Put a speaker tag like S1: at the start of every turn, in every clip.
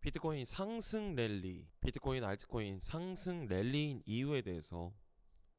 S1: 비트코인 상승 랠리, 비트코인 알트코인 상승 랠리인 이유에 대해서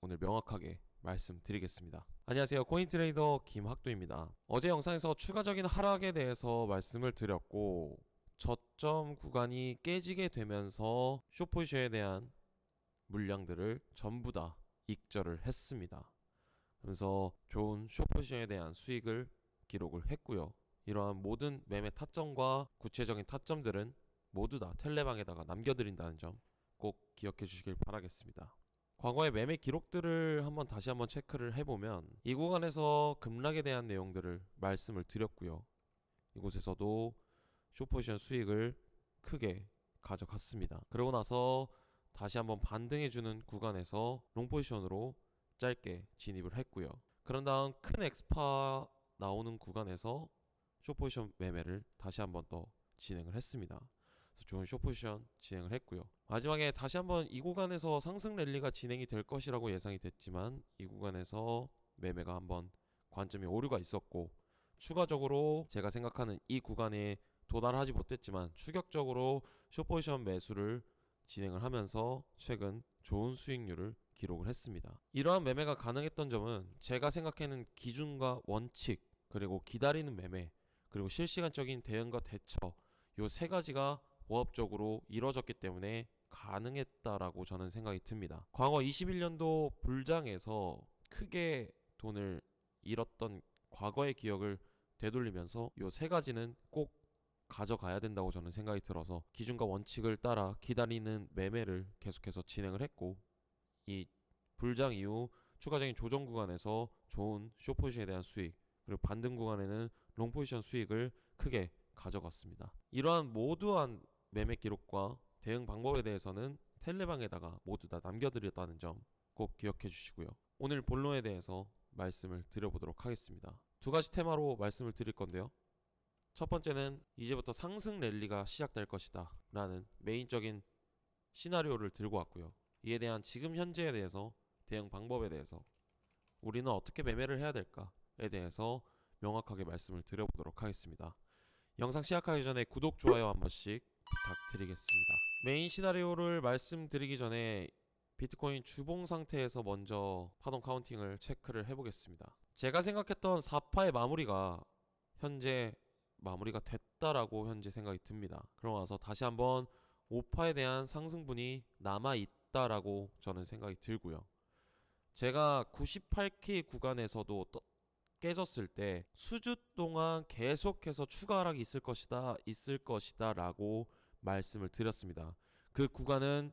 S1: 오늘 명확하게 말씀드리겠습니다. 안녕하세요. 코인트레이더 김학도입니다. 어제 영상에서 추가적인 하락에 대해서 말씀을 드렸고, 저점 구간이 깨지게 되면서 숏포지션에 대한 물량들을 전부 다 익절을 했습니다. 그래서 좋은 숏포지션에 대한 수익을 기록을 했고요. 이러한 모든 매매 타점과 구체적인 타점들은 모두 다 텔레방에다가 남겨드린다는 점 꼭 기억해 주시길 바라겠습니다. 과거의 매매 기록들을 다시 한번 체크를 해보면 이 구간에서 급락에 대한 내용들을 말씀을 드렸고요. 이곳에서도 숏포지션 수익을 크게 가져갔습니다. 그러고 나서 다시 한번 반등해주는 구간에서 롱포지션으로 짧게 진입을 했고요. 그런 다음 큰 엑스파 나오는 구간에서 숏포지션 매매를 다시 한번 더 진행을 했습니다. 그래서 좋은 숏포지션 진행을 했고요. 마지막에 다시 한번 이 구간에서 상승 랠리가 진행이 될 것이라고 예상이 됐지만 이 구간에서 매매가 한번 관점이 오류가 있었고, 추가적으로 제가 생각하는 이 구간에 도달하지 못했지만 추격적으로 숏포지션 매수를 진행을 하면서 최근 좋은 수익률을 기록을 했습니다. 이러한 매매가 가능했던 점은 제가 생각하는 기준과 원칙, 그리고 기다리는 매매, 그리고 실시간적인 대응과 대처, 요 세 가지가 보합적으로 이루어졌기 때문에 가능했다라고 저는 생각이 듭니다. 과거 21년도 불장에서 크게 돈을 잃었던 과거의 기억을 되돌리면서 요 세 가지는 꼭 가져가야 된다고 저는 생각이 들어서 기준과 원칙을 따라 기다리는 매매를 계속해서 진행을 했고, 이 불장 이후 추가적인 조정 구간에서 좋은 숏포지션에 대한 수익, 그리고 반등 구간에는 롱포지션 수익을 크게 가져갔습니다. 이러한 모두한 매매 기록과 대응 방법에 대해서는 텔레방에다가 모두 다 남겨드렸다는 점 꼭 기억해 주시고요. 오늘 본론에 대해서 말씀을 드려보도록 하겠습니다. 두 가지 테마로 말씀을 드릴 건데요. 첫 번째는 이제부터 상승 랠리가 시작될 것이다 라는 메인적인 시나리오를 들고 왔고요. 이에 대한 지금 현재에 대해서 대응 방법에 대해서 우리는 어떻게 매매를 해야 될까에 대해서 명확하게 말씀을 드려보도록 하겠습니다. 영상 시작하기 전에 구독, 좋아요 한 번씩 부탁드리겠습니다. 메인 시나리오를 말씀드리기 전에 비트코인 주봉 상태에서 먼저 파동 카운팅을 체크를 해보겠습니다. 제가 생각했던 4파의 마무리가 현재 마무리가 됐다라고 현재 생각이 듭니다. 그러고 나서 다시 한번 5파에 대한 상승분이 남아있다라고 저는 생각이 들고요. 제가 98K 구간에서도 깨졌을 때 수주 동안 계속해서 추가 하락이 있을 것이다 라고 말씀을 드렸습니다. 그 구간은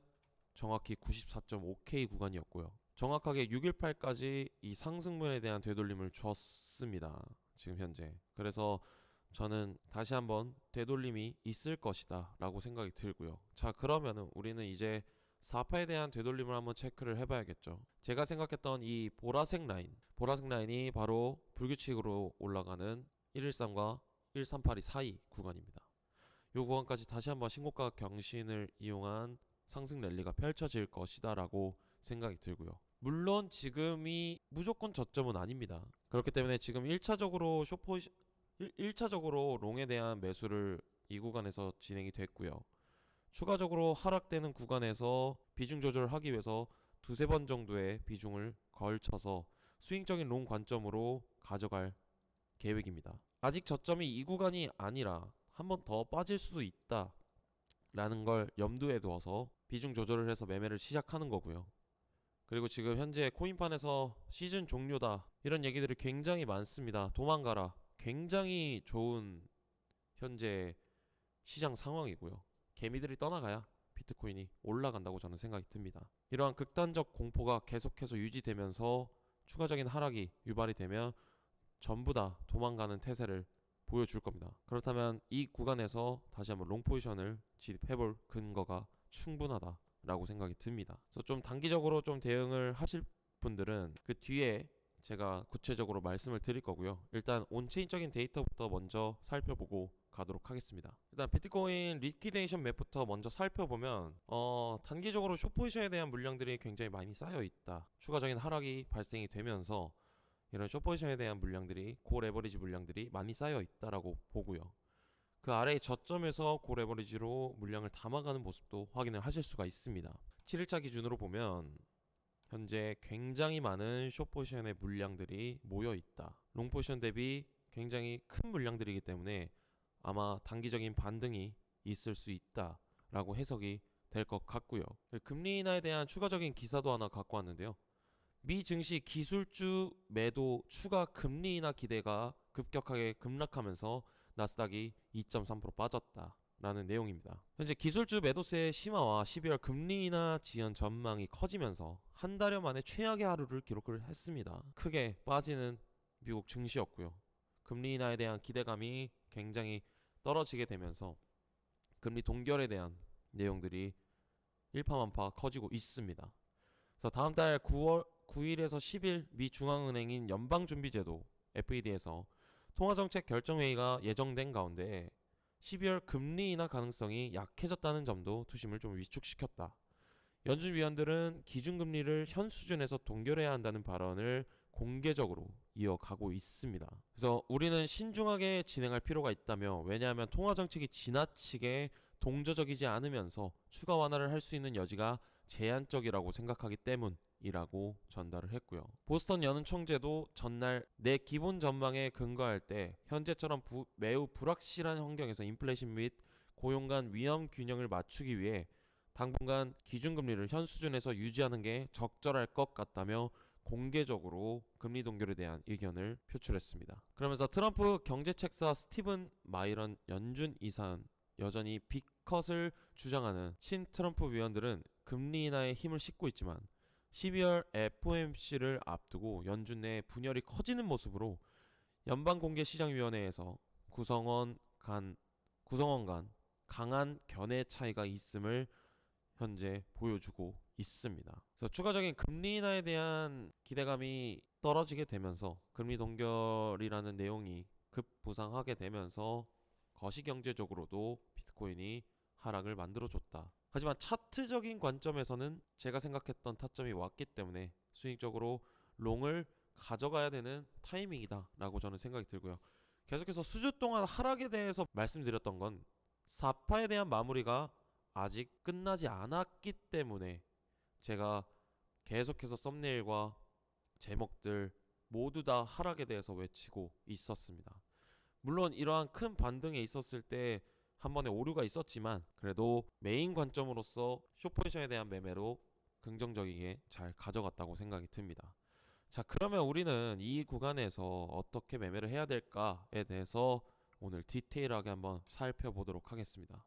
S1: 정확히 94.5K 구간이었고요. 정확하게 618까지 이 상승분에 대한 되돌림을 줬습니다. 지금 현재. 그래서 저는 다시 한번 되돌림이 있을 것이다 라고 생각이 들고요. 자, 그러면은 우리는 이제 4파에 대한 되돌림을 한번 체크를 해봐야겠죠. 제가 생각했던 이 보라색 라인이 바로 불규칙으로 올라가는 113과 1382 사이 구간입니다. 이 구간까지 다시 한번 신고가 경신을 이용한 상승 랠리가 펼쳐질 것이다 라고 생각이 들고요. 물론 지금이 무조건 저점은 아닙니다. 그렇기 때문에 지금 1차적으로 롱에 대한 매수를 이 구간에서 진행이 됐고요. 추가적으로 하락되는 구간에서 비중 조절을 하기 위해서 두세 번 정도의 비중을 걸쳐서 스윙적인 롱 관점으로 가져갈 계획입니다. 아직 저점이 이 구간이 아니라 한 번 더 빠질 수도 있다 라는 걸 염두에 두어서 비중 조절을 해서 매매를 시작하는 거고요. 그리고 지금 현재 코인판에서 시즌 종료다 이런 얘기들이 굉장히 많습니다. 도망가라. 굉장히 좋은 현재 시장 상황이고요. 개미들이 떠나가야 비트코인이 올라간다고 저는 생각이 듭니다. 이러한 극단적 공포가 계속해서 유지되면서 추가적인 하락이 유발이 되면 전부 다 도망가는 태세를 보여줄 겁니다. 그렇다면 이 구간에서 다시 한번 롱 포지션을 진입해볼 근거가 충분하다라고 생각이 듭니다. 그래서 좀 단기적으로 좀 대응을 하실 분들은 그 뒤에 제가 구체적으로 말씀을 드릴 거고요. 일단 온체인적인 데이터부터 먼저 살펴보고 가도록 하겠습니다. 일단 비트코인 리퀴데이션 맵부터 먼저 살펴보면 단기적으로 숏포지션에 대한 물량들이 굉장히 많이 쌓여 있다. 추가적인 하락이 발생이 되면서 이런 숏포지션에 대한 물량들이 고 레버리지 물량들이 많이 쌓여 있다라고 보고요. 그 아래의 저점에서 고레버리지로 물량을 담아가는 모습도 확인을 하실 수가 있습니다. 7일차 기준으로 보면 현재 굉장히 많은 숏포지션의 물량들이 모여있다. 롱포지션 대비 굉장히 큰 물량들이기 때문에 아마 단기적인 반등이 있을 수 있다라고 해석이 될 것 같고요. 금리 인하에 대한 추가적인 기사도 하나 갖고 왔는데요. 미 증시 기술주 매도 추가 금리 인하 기대가 급격하게 급락하면서 나스닥이 2.3% 빠졌다라는 내용입니다. 현재 기술주 매도세의 심화와 12월 금리 인하 지연 전망이 커지면서 한 달여 만에 최악의 하루를 기록을 했습니다. 크게 빠지는 미국 증시였고요. 금리 인하에 대한 기대감이 굉장히 떨어지게 되면서 금리 동결에 대한 내용들이 일파만파 커지고 있습니다. 그래서 다음 달 9일에서 10일 미 중앙은행인 연방준비제도 FED에서 통화정책 결정회의가 예정된 가운데 12월 금리 인하 가능성이 약해졌다는 점도 투심을 좀 위축시켰다. 연준 위원들은 기준금리를 현 수준에서 동결해야 한다는 발언을 공개적으로 이어가고 있습니다. 그래서 우리는 신중하게 진행할 필요가 있다며, 왜냐하면 통화정책이 지나치게 동저적이지 않으면서 추가 완화를 할 수 있는 여지가 제한적이라고 생각하기 때문이라고 전달을 했고요. 보스턴 연은 총재도 전날 내 기본 전망에 근거할 때 현재처럼 매우 불확실한 환경에서 인플레이션 및 고용 간 위험 균형을 맞추기 위해 당분간 기준금리를 현 수준에서 유지하는 게 적절할 것 같다며 공개적으로 금리 동결에 대한 의견을 표출했습니다. 그러면서 트럼프 경제책사 스티븐 마이런 연준 이사는 여전히 빅컷을 주장하는 친트럼프 위원들은 금리 인하에 힘을 싣고 있지만 12월 FOMC를 앞두고 연준 내 분열이 커지는 모습으로 연방공개시장위원회에서 구성원 간 강한 견해 차이가 있음을 현재 보여주고 있습니다. 그래서 추가적인 금리 인하에 대한 기대감이 떨어지게 되면서 금리 동결이라는 내용이 급부상하게 되면서 거시경제적으로도 비트코인이 하락을 만들어줬다. 하지만 차트적인 관점에서는 제가 생각했던 타점이 왔기 때문에 수익적으로 롱을 가져가야 되는 타이밍이다 라고 저는 생각이 들고요. 계속해서 수주 동안 하락에 대해서 말씀드렸던 건 사파에 대한 마무리가 아직 끝나지 않았기 때문에 제가 계속해서 썸네일과 제목들 모두 다 하락에 대해서 외치고 있었습니다. 물론 이러한 큰 반등에 있었을 때 한 번에 오류가 있었지만 그래도 메인 관점으로서 숏포지션에 대한 매매로 긍정적이게 잘 가져갔다고 생각이 듭니다. 자, 그러면 우리는 이 구간에서 어떻게 매매를 해야 될까에 대해서 오늘 디테일하게 한번 살펴보도록 하겠습니다.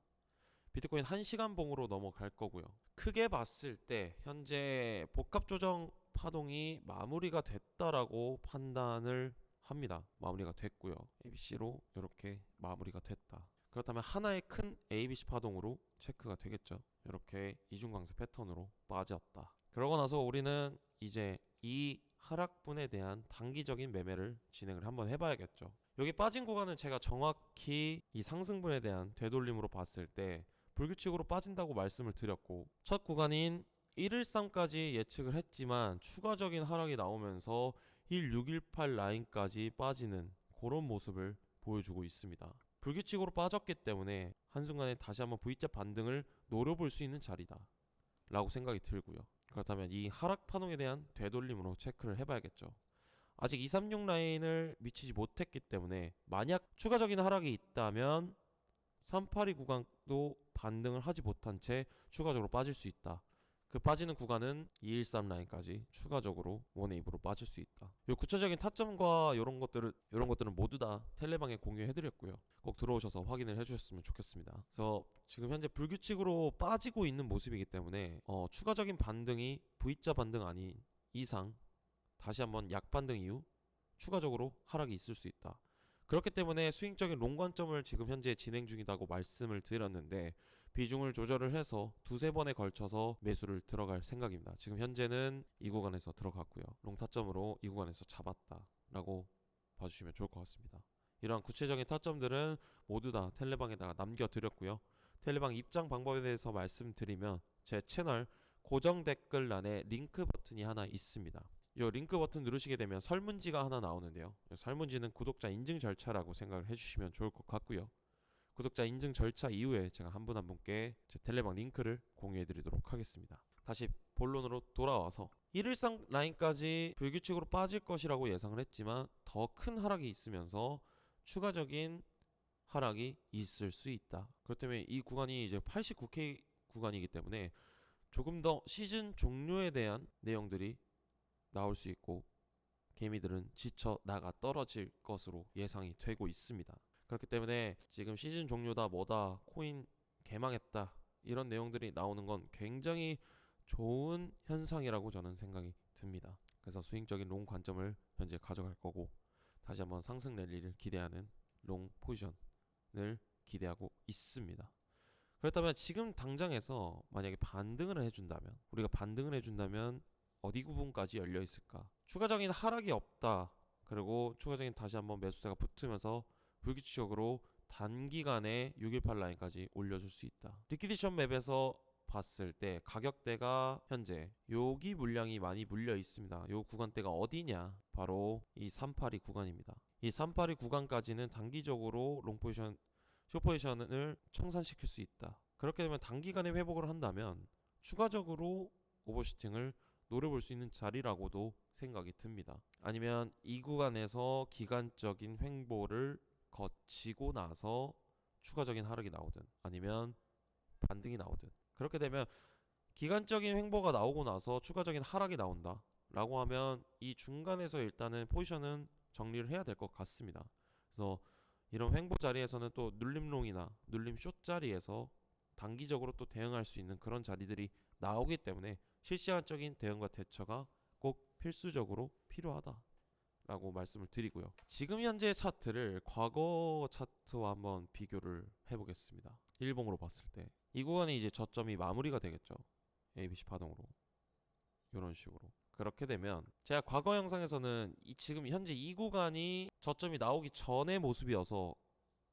S1: 비트코인 1시간 봉으로 넘어갈 거고요. 크게 봤을 때 현재 복합 조정 파동이 마무리가 됐다라고 판단을 합니다. 마무리가 됐고요. ABC로 이렇게 마무리가 됐다. 그렇다면 하나의 큰 ABC 파동으로 체크가 되겠죠. 이렇게 이중강세 패턴으로 빠졌다. 그러고 나서 우리는 이제 이 하락분에 대한 단기적인 매매를 진행을 한번 해봐야겠죠. 여기 빠진 구간은 제가 정확히 이 상승분에 대한 되돌림으로 봤을 때 불규칙으로 빠진다고 말씀을 드렸고, 첫 구간인 113까지 예측을 했지만 추가적인 하락이 나오면서 1618 라인까지 빠지는 그런 모습을 보여주고 있습니다. 불규칙으로 빠졌기 때문에 한순간에 다시 한번 V자 반등을 노려볼 수 있는 자리다 라고 생각이 들고요. 그렇다면 이 하락 파동에 대한 되돌림으로 체크를 해봐야겠죠. 아직 236 라인을 미치지 못했기 때문에 만약 추가적인 하락이 있다면 382 구간도 반등을 하지 못한 채 추가적으로 빠질 수 있다. 그 빠지는 구간은 213 라인까지 추가적으로 원웨이브로 빠질 수 있다. 이 구체적인 타점과 이런 것들은 모두 다 텔레방에 공유해드렸고요. 꼭 들어오셔서 확인을 해주셨으면 좋겠습니다. 그래서 지금 현재 불규칙으로 빠지고 있는 모습이기 때문에 추가적인 반등이 V자 반등 아닌 이상 다시 한번 약반등 이후 추가적으로 하락이 있을 수 있다. 그렇기 때문에 스윙적인 롱 관점을 지금 현재 진행 중이라고 말씀을 드렸는데 비중을 조절을 해서 두세 번에 걸쳐서 매수를 들어갈 생각입니다. 지금 현재는 이 구간에서 들어갔고요. 롱 타점으로 이 구간에서 잡았다라고 봐주시면 좋을 것 같습니다. 이러한 구체적인 타점들은 모두 다 텔레방에다가 남겨드렸고요. 텔레방 입장 방법에 대해서 말씀드리면 제 채널 고정 댓글란에 링크 버튼이 하나 있습니다. 이 링크 버튼 누르시게 되면 설문지가 하나 나오는데요. 설문지는 구독자 인증 절차라고 생각을 해주시면 좋을 것 같고요. 구독자 인증 절차 이후에 제가 한 분 한 분께 제 텔레방 링크를 공유해 드리도록 하겠습니다. 다시 본론으로 돌아와서 113 라인까지 불규칙으로 빠질 것이라고 예상을 했지만 더 큰 하락이 있으면서 추가적인 하락이 있을 수 있다. 그렇다면 이 구간이 이제 89K 구간이기 때문에 조금 더 시즌 종료에 대한 내용들이 나올 수 있고 개미들은 지쳐 나가 떨어질 것으로 예상이 되고 있습니다. 그렇기 때문에 지금 시즌 종료다 뭐다 코인 개망했다 이런 내용들이 나오는 건 굉장히 좋은 현상이라고 저는 생각이 듭니다. 그래서 스윙적인 롱 관점을 현재 가져갈 거고 다시 한번 상승 랠리를 기대하는 롱 포지션을 기대하고 있습니다. 그렇다면 지금 당장에서 만약에 반등을 해준다면 우리가 반등을 해준다면 어디 구분까지 열려 있을까? 추가적인 하락이 없다. 그리고 추가적인 다시 한번 매수세가 붙으면서 불규칙적으로 단기간에 618 라인까지 올려줄 수 있다. 리퀴디션 맵에서 봤을 때 가격대가 현재 여기 물량이 많이 물려 있습니다. 요 구간대가 어디냐? 바로 이 382 구간입니다. 이 382 구간까지는 단기적으로 롱 포지션, 숏 포지션을 청산시킬 수 있다. 그렇게 되면 단기간에 회복을 한다면 추가적으로 오버슈팅을 노려볼 수 있는 자리라고도 생각이 듭니다. 아니면 이 구간에서 기간적인 횡보를 거치고 나서 추가적인 하락이 나오든 아니면 반등이 나오든 그렇게 되면 기간적인 횡보가 나오고 나서 추가적인 하락이 나온다 라고 하면 이 중간에서 일단은 포지션은 정리를 해야 될 것 같습니다. 그래서 이런 횡보 자리에서는 또 눌림롱이나 눌림 숏 자리에서 단기적으로 또 대응할 수 있는 그런 자리들이 나오기 때문에 실시간적인 대응과 대처가 꼭 필수적으로 필요하다 라고 말씀을 드리고요. 지금 현재 차트를 과거 차트와 한번 비교를 해보겠습니다. 일봉으로 봤을 때 이 구간이 이제 저점이 마무리가 되겠죠. ABC 파동으로 이런 식으로. 그렇게 되면 제가 과거 영상에서는 지금 현재 이 구간이 저점이 나오기 전의 모습이어서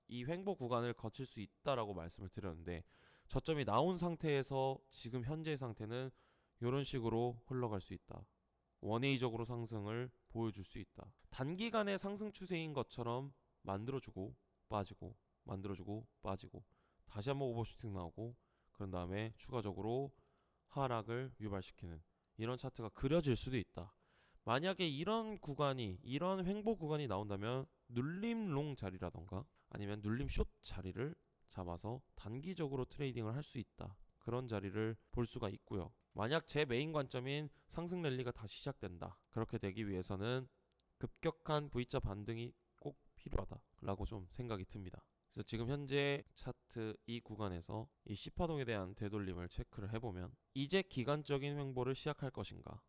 S1: 이 횡보 구간을 거칠 수 있다라고 말씀을 드렸는데 저점이 나온 상태에서 지금 현재 상태는 이런 식으로 흘러갈 수 있다. 원웨이적으로 상승을 보여줄 수 있다. 단기간의 상승 추세인 것처럼 만들어주고 빠지고 만들어주고 빠지고 다시 한번 오버슈팅 나오고 그런 다음에 추가적으로 하락을 유발시키는 이런 차트가 그려질 수도 있다. 만약에 이런 구간이 이런 횡보 구간이 나온다면 눌림 롱 자리라던가 아니면 눌림 숏 자리를 잡아서 단기적으로 트레이딩을 할 수 있다. 그런 자리를 볼 수가 있고요. 만약 제 메인 관점인 상승 랠리가 다시 시작된다. 그렇게 되기 위해서는 급격한 V자 반등이 꼭 필요하다라고 좀 생각이 듭니다. 그래서 지금 현재 차트 이 구간에서 이 C파동에 대한 되돌림을 체크를 해보면 이제 기간적인 횡보를 시작할 것인가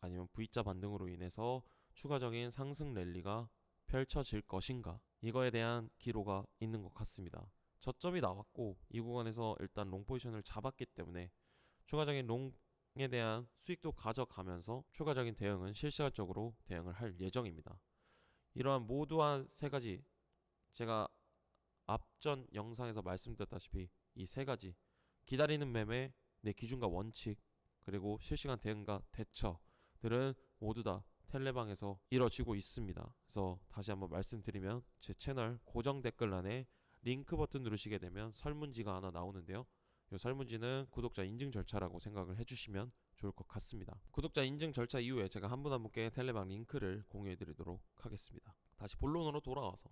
S1: 아니면 V자 반등으로 인해서 추가적인 상승 랠리가 펼쳐질 것인가 이거에 대한 기로가 있는 것 같습니다. 저점이 나왔고 이 구간에서 일단 롱 포지션을 잡았기 때문에 추가적인 롱에 대한 수익도 가져가면서 추가적인 대응은 실시간적으로 대응을 할 예정입니다. 이러한 모두한 세 가지 제가 앞전 영상에서 말씀드렸다시피 이 세 가지 기다리는 매매, 내 기준과 원칙 그리고 실시간 대응과 대처들은 모두 다 텔레방에서 이뤄지고 있습니다. 그래서 다시 한번 말씀드리면 제 채널 고정 댓글란에 링크 버튼 누르시게 되면 설문지가 하나 나오는데요. 이 설문지는 구독자 인증 절차라고 생각을 해주시면 좋을 것 같습니다. 구독자 인증 절차 이후에 제가 한 분 한 분께 텔레방 링크를 공유해 드리도록 하겠습니다. 다시 본론으로 돌아와서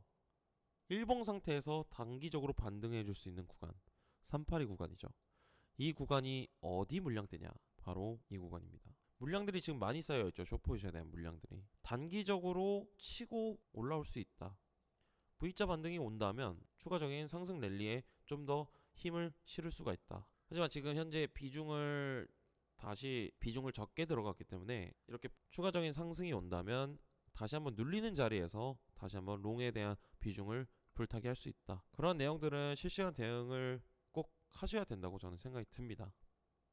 S1: 일봉 상태에서 단기적으로 반등해 줄 수 있는 구간 382 구간이죠. 이 구간이 어디 물량대냐? 바로 이 구간입니다. 물량들이 지금 많이 쌓여있죠. 숏포지션에 대한 물량들이 단기적으로 치고 올라올 수 있다. V자 반등이 온다면 추가적인 상승 랠리에 좀 더 힘을 실을 수가 있다. 하지만 지금 현재 비중을 적게 들어갔기 때문에 이렇게 추가적인 상승이 온다면 다시 한번 눌리는 자리에서 다시 한번 롱에 대한 비중을 불타게 할 수 있다. 그런 내용들은 실시간 대응을 꼭 하셔야 된다고 저는 생각이 듭니다.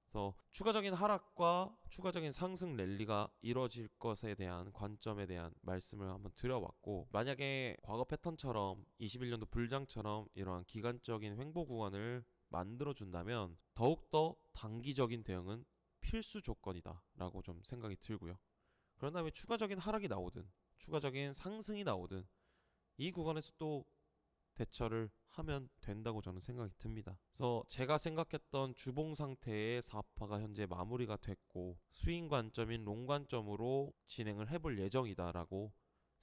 S1: 그래서 추가적인 하락과 추가적인 상승 랠리가 이루어질 것에 대한 관점에 대한 말씀을 한번 드려봤고 만약에 과거 패턴처럼 21년도 불장처럼 이러한 기간적인 횡보 구간을 만들어준다면 더욱더 단기적인 대응은 필수 조건이다 라고 좀 생각이 들고요. 그런 다음에 추가적인 하락이 나오든 추가적인 상승이 나오든 이 구간에서 또 대처를 하면 된다고 저는 생각이 듭니다. 그래서 제가 생각했던 주봉 상태의 4파가 현재 마무리가 됐고 스윙 관점인 롱 관점으로 진행을 해볼 예정이다라고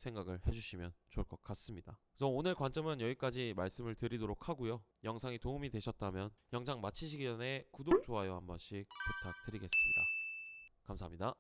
S1: 생각을 해주시면 좋을 것 같습니다. 그래서 오늘 관점은 여기까지 말씀을 드리도록 하고요. 영상이 도움이 되셨다면 영상 마치시기 전에 구독, 좋아요 한 번씩 부탁드리겠습니다. 감사합니다.